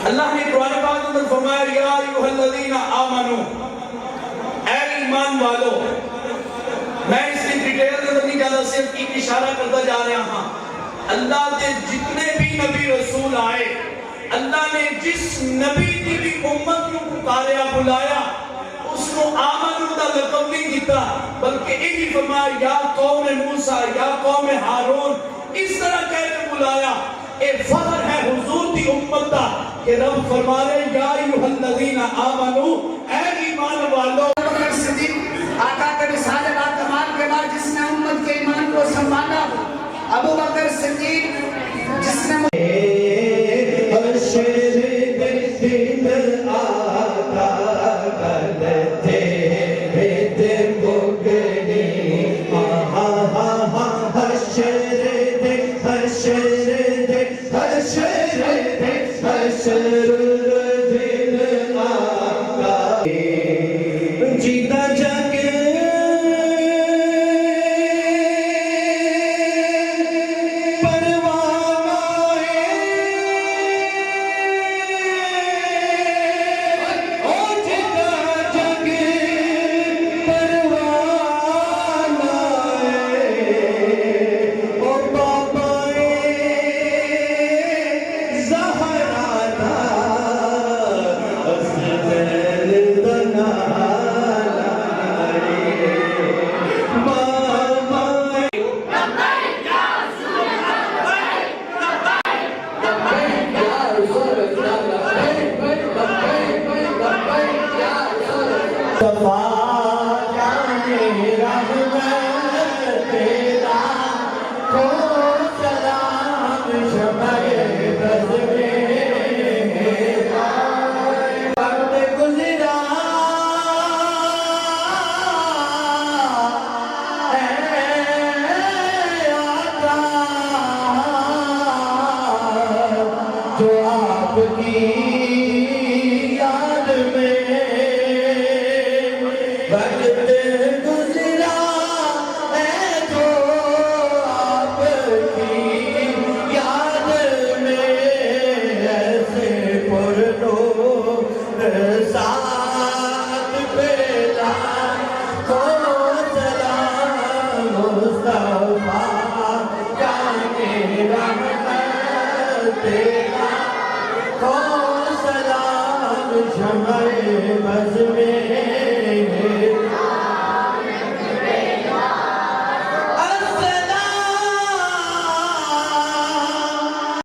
अल्लाह ने कुरान पाक में फरमाया या अय्युहल्लज़ीना आमनू, ऐ ईमान वालो। मैं इसकी डिटेल में नहीं ज्यादा, सिर्फ एक इशारा करता जा रहा हां। अल्लाह के जितने भी नबी रसूल आए, अल्लाह ने जिस नबी की भी उम्मत को पुकारा बुलाया, उसको आमनू का लक़ब नहीं दिया, बल्कि यही फरमाया या कौम मूसा या कौम हारून, इस तरह कहकर बुलाया। एक फख्र है हुजूर की उम्मत का कि रब फरमा रहे या अय्युहल्लज़ीना आमनू, ऐ ईमान वालों। आका के रिसालत और कमाल के बाद जिसने उम्मत के ईमान को संभाला, अबू बकर सिद्दीक जिसने जीता जाके जो आपकी याद में